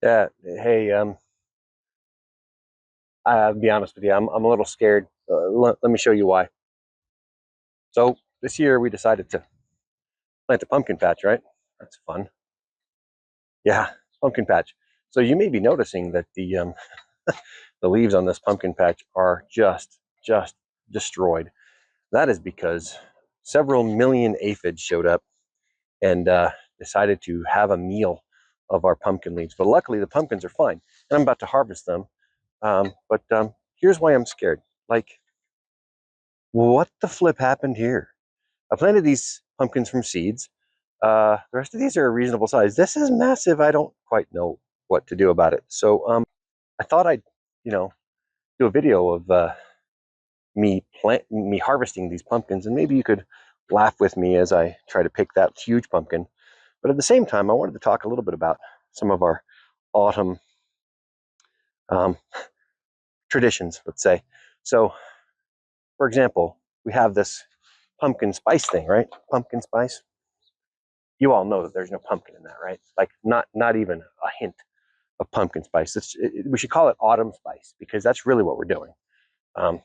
Yeah. Hey, I'll be honest with you. I'm a little scared. Let me show you why. So this year we decided to plant a pumpkin patch, right? That's fun. Yeah, pumpkin patch. So you may be noticing that the leaves on this pumpkin patch are just destroyed. That is because several million aphids showed up and decided to have a meal of our pumpkin leaves. But luckily, the pumpkins are fine, and I'm about to harvest them. But here's why I'm scared. Like, what the flip happened here? I planted these pumpkins from seeds. The rest of these are a reasonable size. This is massive. I don't quite know what to do about it. So I thought I'd, you know, do a video of me harvesting these pumpkins, and maybe you could laugh with me as I try to pick that huge pumpkin. But at the same time, I wanted to talk a little bit about some of our autumn um, traditions, let's say. So, for example, we have this pumpkin spice thing, right? Pumpkin spice. You all know that there's no pumpkin in that, right? Like not even a hint of pumpkin spice. We should call it autumn spice because that's really what we're doing. Um,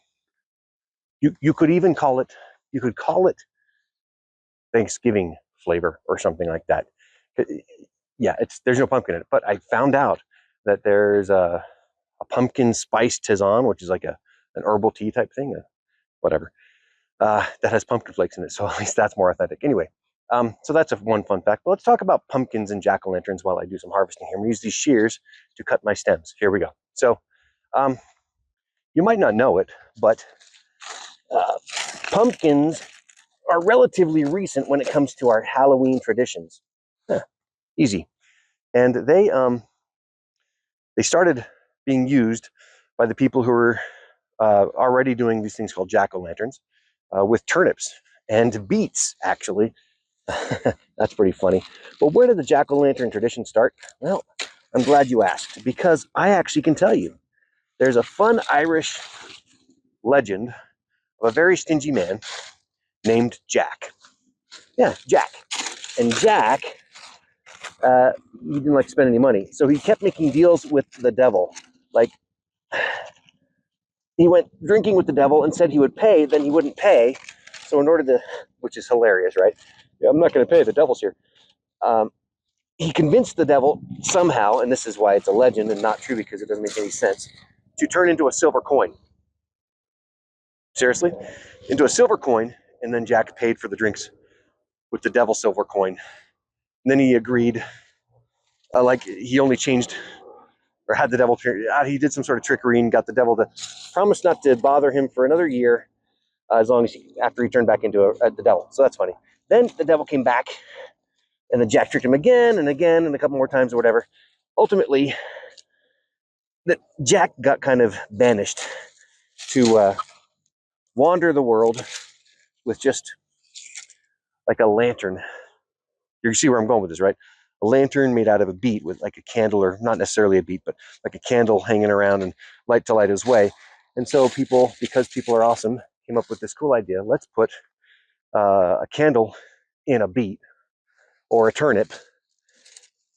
you could even call it Thanksgiving flavor or something like that. Yeah, there's no pumpkin in it, but I found out that there's a pumpkin spice tisane, which is like an herbal tea type thing, whatever, that has pumpkin flakes in it. So at least that's more authentic. Anyway, so that's one fun fact. But let's talk about pumpkins and jack-o'-lanterns while I do some harvesting here. I'm going to use these shears to cut my stems. Here we go. So you might not know it, but pumpkins are relatively recent when it comes to our Halloween traditions. Easy. And they started being used by the people who were already doing these things called jack-o'-lanterns with turnips and beets, actually. That's pretty funny. But where did the jack-o'-lantern tradition start? Well, I'm glad you asked, because I actually can tell you. There's a fun Irish legend of a very stingy man named Jack. Yeah, Jack. And Jack, he didn't like to spend any money, so he kept making deals with the devil. Like, he went drinking with the devil and said he would pay, then he wouldn't pay. So in order to, which is hilarious, right? Yeah, I'm not going to pay, the devil's here. He convinced the devil somehow, and this is why it's a legend and not true because it doesn't make any sense, to turn into a silver coin. Seriously? Into a silver coin, and then Jack paid for the drinks with the devil silver coin. And then he agreed, like he only changed or had the devil, he did some sort of trickery and got the devil to promise not to bother him for another year, as long as after he turned back into the devil. So that's funny. Then the devil came back, and then Jack tricked him again and again and a couple more times or whatever. Ultimately, that Jack got kind of banished to wander the world with just like a lantern. You see where I'm going with this, right? A lantern made out of a beet with like a candle, or not necessarily a beet, but like a candle hanging around and light to light his way. And so people, because people are awesome, came up with this cool idea. Let's put a candle in a beet or a turnip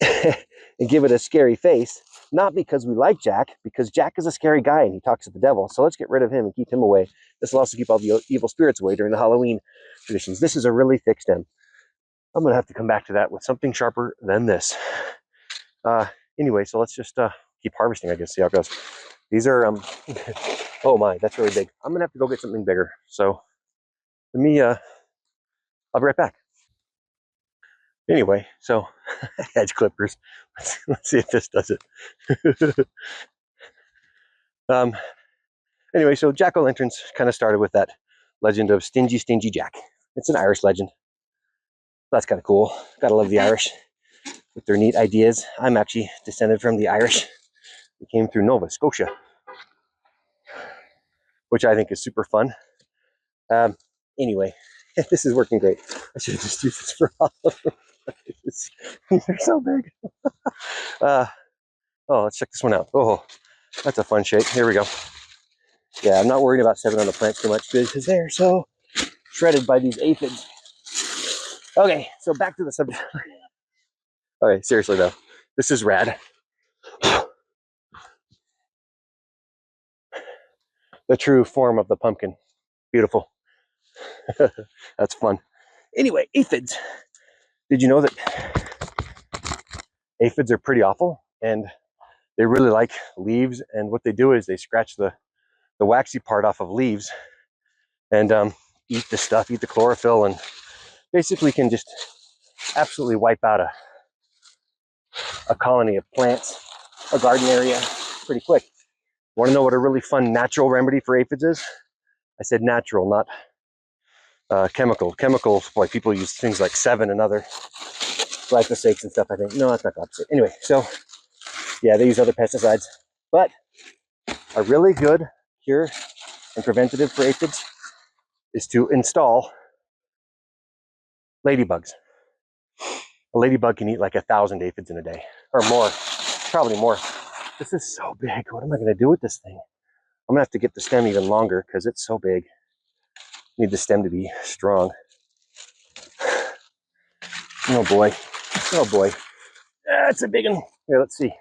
and give it a scary face. Not because we like Jack, because Jack is a scary guy and he talks to the devil. So let's get rid of him and keep him away. This will also keep all the evil spirits away during the Halloween traditions. This is a really thick stem. I'm going to have to come back to that with something sharper than this. Anyway, so let's just keep harvesting, I guess, see how it goes. These are, oh my, that's really big. I'm going to have to go get something bigger. So let me, I'll be right back. Anyway, so edge clippers. Let's see if this does it. Anyway, so jack-o'-lanterns kind of started with that legend of Stingy Jack. It's an Irish legend. That's kind of cool. Gotta love the Irish with their neat ideas. I'm actually descended from the Irish. We came through Nova Scotia, which I think is super fun. Anyway, this is working great. I should have just used this for all of them. They're so big. Oh, let's check this one out. Oh, that's a fun shape. Here we go. Yeah, I'm not worried about stepping on the plants too much because they're so shredded by these aphids. Okay, so back to the subject. Okay, seriously though, this is rad. the true form of the pumpkin. Beautiful. That's fun. Anyway, aphids. Did you know that aphids are pretty awful and they really like leaves? And what they do is they scratch the waxy part off of leaves and eat the stuff, eat the chlorophyll, and basically can just absolutely wipe out a colony of plants, a garden area, pretty quick. Want to know what a really fun natural remedy for aphids is? I said natural, not chemical. Chemicals, boy, people use things like Sevin and other glyphosates and stuff, I think. No, that's not glyphosate. Anyway, so yeah, they use other pesticides. But a really good cure and preventative for aphids is to install ladybugs. A ladybug can eat like 1,000 aphids in a day, or more, probably more. This is so big. What am I going to do with this thing? I'm going to have to get the stem even longer because it's so big. Need the stem to be strong. Oh boy. Oh boy. That's a big one. Here, let's see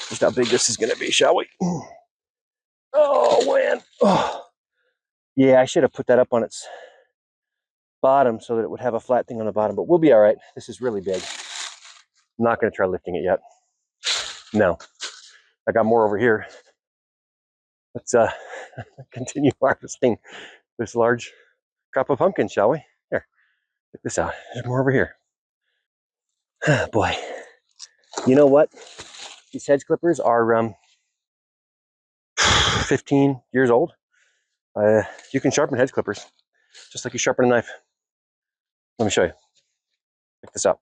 just how big this is going to be, shall we? Oh, man. Oh. Yeah, I should have put that up on its bottom so that it would have a flat thing on the bottom, but we'll be all right. This is really big. I'm not going to try lifting it yet. No. I got more over here. Let's continue harvesting this large crop of pumpkins, shall we? Here, check this out. There's more over here. Oh, boy. You know what? These hedge clippers are 15 years old. You can sharpen hedge clippers just like you sharpen a knife. Let me show you. Check this out.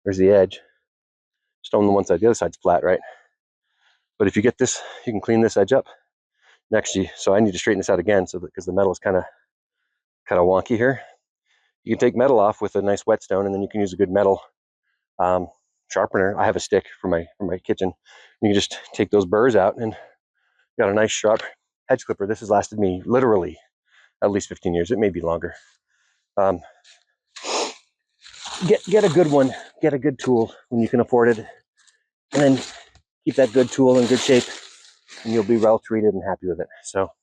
There's the edge. Stone on the one side, the other side's flat, right? But if you get this, you can clean this edge up. Next, so I need to straighten this out again, so because the metal is kind of wonky here. You can take metal off with a nice whetstone, and then you can use a good metal sharpener. I have a stick from my kitchen. You can just take those burrs out, and you got a nice sharp hedge clipper. This has lasted me literally at least 15 years. It may be longer. Get a good one. Get a good tool when you can afford it, and then keep that good tool in good shape, and you'll be well treated and happy with it. So, all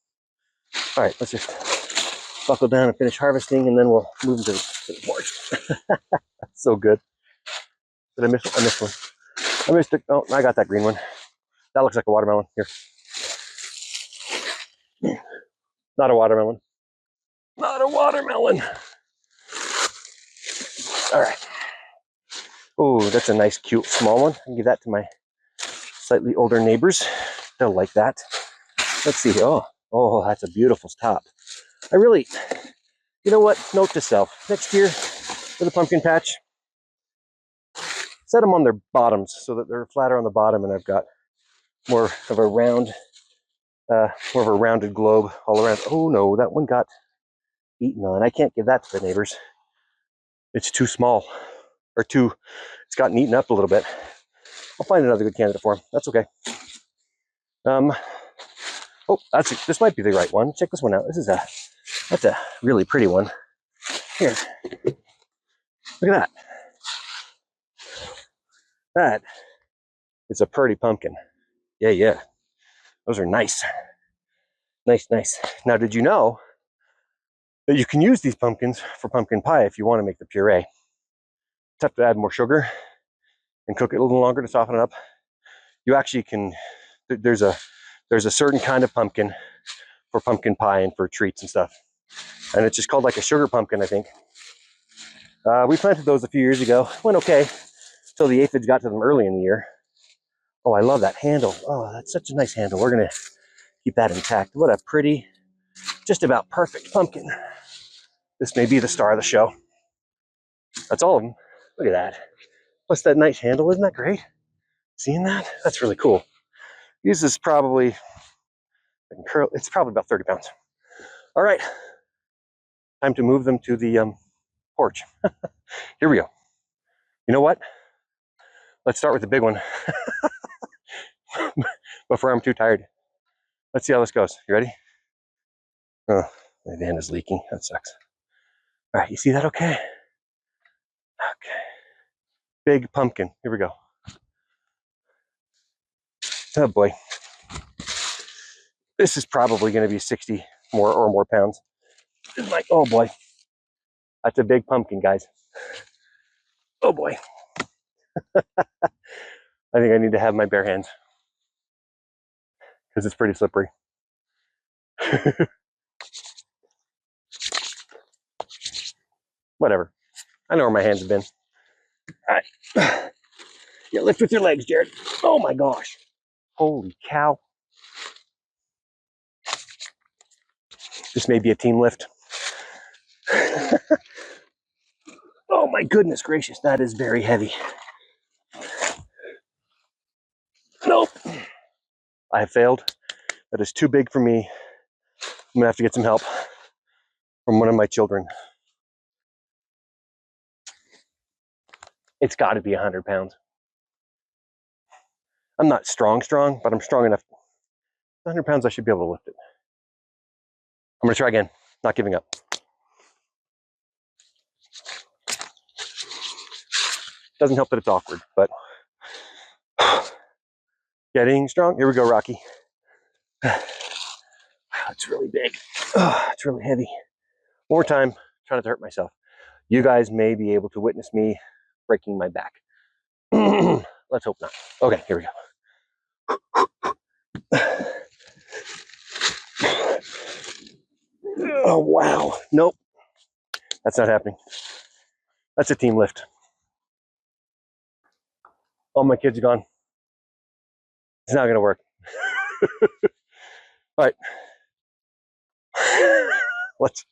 right, let's just buckle down and finish harvesting, and then we'll move into the porch. That's so good. Did I miss one? I missed one. I missed it. Oh, I got that green one. That looks like a watermelon. Here. Not a watermelon. Not a watermelon. All right. Oh, that's a nice, cute, small one. I'll give that to my slightly older neighbors. They'll like that. Let's see. Oh, that's a beautiful top. I really, you know what? Note to self. Next year, for the pumpkin patch, set them on their bottoms so that they're flatter on the bottom, and I've got more of a rounded globe all around. Oh no, that one got eaten on. I can't give that to the neighbors. It's too small, or it's gotten eaten up a little bit. I'll find another good candidate for him. That's okay. Oh, this might be the right one. Check this one out. That's a really pretty one. Here, look at that. That is a pretty pumpkin. Yeah. Those are nice. Nice. Now, did you know that you can use these pumpkins for pumpkin pie if you want to make the puree? Just have to add more sugar and cook it a little longer to soften it up. You actually can. There's a certain kind of pumpkin for pumpkin pie and for treats and stuff, and it's just called like a sugar pumpkin, I think. We planted those a few years ago. Went okay until the aphids got to them early in the year. Oh, I love that handle. Oh, that's such a nice handle. We're gonna keep that intact. What a pretty, just about perfect pumpkin. This may be the star of the show. That's all of them. Look at that. Plus that nice handle, isn't that great? Seeing that? That's really cool. This is probably, it's probably about 30 pounds. All right, time to move them to the porch. Here we go. You know what? Let's start with the big one before I'm too tired. Let's see how this goes. You ready? Oh, my van is leaking. That sucks. All right, you see that okay? Okay. Big pumpkin. Here we go. Oh boy. This is probably going to be 60 more pounds. It's like, oh boy, that's a big pumpkin, guys. Oh boy. I think I need to have my bare hands because it's pretty slippery. Whatever. I know where my hands have been. All right. Yeah, lift with your legs, Jared. Oh my gosh. Holy cow. This may be a team lift. Oh my goodness gracious, that is very heavy. Nope. I have failed. That is too big for me. I'm gonna have to get some help from one of my children. It's got to be 100 pounds. I'm not strong, but I'm strong enough. 100 pounds, I should be able to lift it. I'm gonna try again, not giving up. Doesn't help that it's awkward, but getting strong. Here we go, Rocky. It's really big. It's really heavy. One more time, trying not to hurt myself. You guys may be able to witness me breaking my back. Let's hope not. Okay, here we go. Oh, wow. Nope. That's not happening. That's a team lift. All my kids are gone. It's not going to work. All right. Let's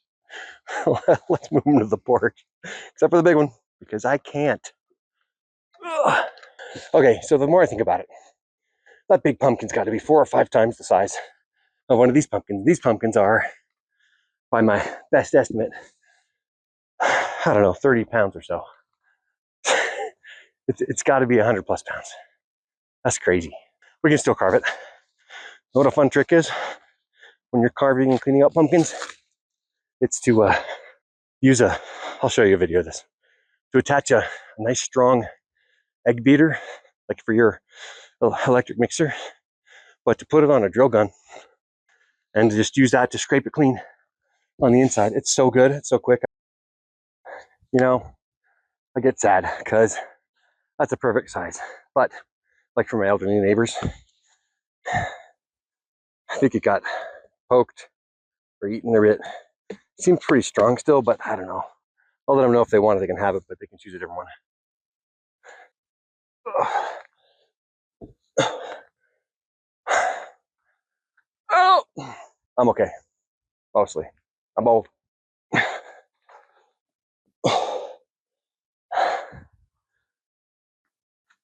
move them to the porch, except for the big one, because I can't. Ugh. Okay, so the more I think about it, that big pumpkin's got to be 4 or 5 times the size of one of these pumpkins. These pumpkins are, by my best estimate, I don't know, 30 pounds or so. It's got to be 100 plus pounds. That's crazy. We can still carve it. Know what a fun trick is when you're carving and cleaning out pumpkins? It's to use I'll show you a video of this, to attach a nice strong egg beater, like for your electric mixer, but to put it on a drill gun and to just use that to scrape it clean on the inside. It's so good, it's so quick. You know, I get sad because that's a perfect size, but like for my elderly neighbors, I think it got poked or eaten a bit. It seems pretty strong still, but I don't know. I'll let them know if they want it, they can have it, but they can choose a different one. Oh, I'm okay, mostly. I'm old.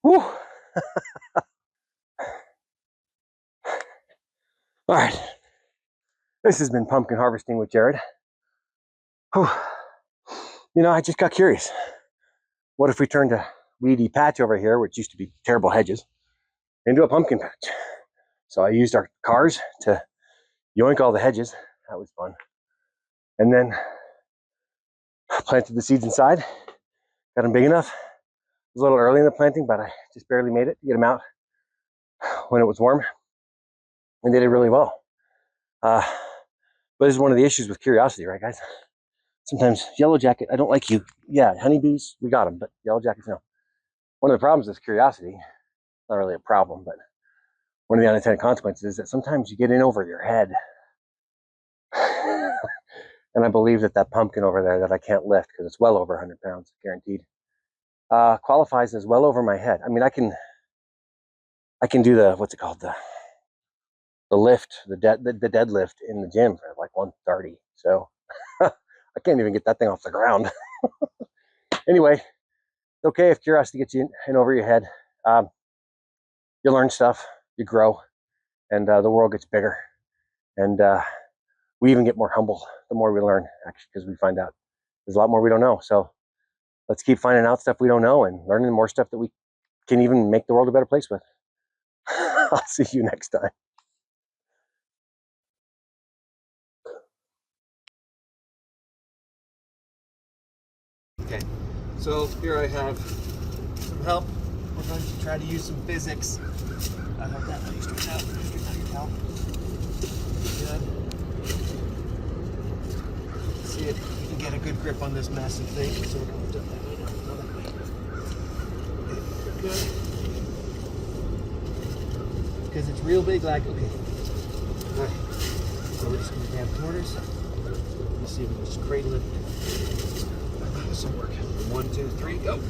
Whew. All right, this has been pumpkin harvesting with Jared. Whew. You know, I just got curious. What if we turned a weedy patch over here, which used to be terrible hedges, into a pumpkin patch? So I used our cars to yoink all the hedges. That was fun. And then planted the seeds inside. Got them big enough. It was a little early in the planting, but I just barely made it to get them out when it was warm. And they did really well. But this is one of the issues with curiosity, right, guys? Sometimes yellow jacket, I don't like you. Yeah, honeybees, we got them, but yellow jackets, no. One of the problems with curiosity, not really a problem, but one of the unintended consequences is that sometimes you get in over your head. And I believe that that pumpkin over there that I can't lift because it's well over 100 pounds, guaranteed, qualifies as well over my head. I mean, I can do the, what's it called, the lift, the deadlift in the gym for like 130. So I can't even get that thing off the ground. Anyway, it's okay if curiosity gets you in over your head. You learn stuff, you grow, and the world gets bigger. And we even get more humble the more we learn, actually, because we find out there's a lot more we don't know. So let's keep finding out stuff we don't know and learning more stuff that we can even make the world a better place with. I'll see you next time. Okay, so here I have some help. We're going to try to use some physics. I hope that helps you straighten out your towel. Good. See if you can get a good grip on this massive thing. So we're going to that way now. Go that way. Okay, good. Because it's real big, like, okay. All right. So we're just going to grab corners. Let's see if we can just cradle it. This will work. 1, 2, 3, go.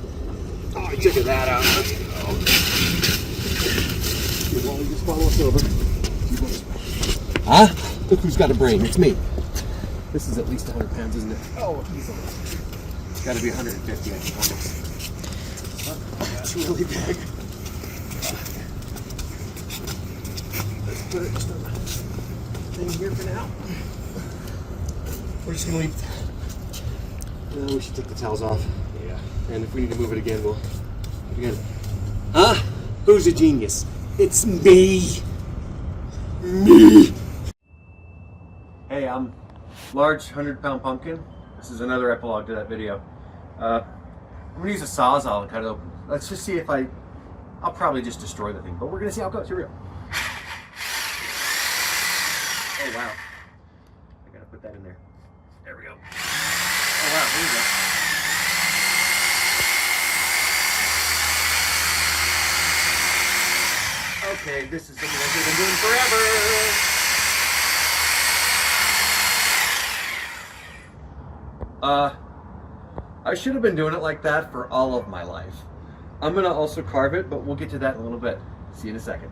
Oh, check that out. Oh. Well, just follow us over. Huh? Look who's got a brain. It's me. This is at least 100 pounds, isn't it? Oh, easily. It's got to be 150, I think, almost. It's really big. Let's put it just on the thing here for now. We're just going to leave. We should take the towels off. Yeah. And if we need to move it again, we'll do it again. Huh? Who's a genius? It's me. Me. Hey, I'm large 100-pound pumpkin. This is another epilogue to that video. I'm gonna use a sawzall and cut it open. Let's just see if I'll probably just destroy the thing, but we're gonna see how it goes. Here we go. Oh wow. I gotta put that in there. There we go. Oh wow, there we go. Okay, this is something I've been doing forever. I should have been doing it like that for all of my life. I'm gonna also carve it, but we'll get to that in a little bit. See you in a second.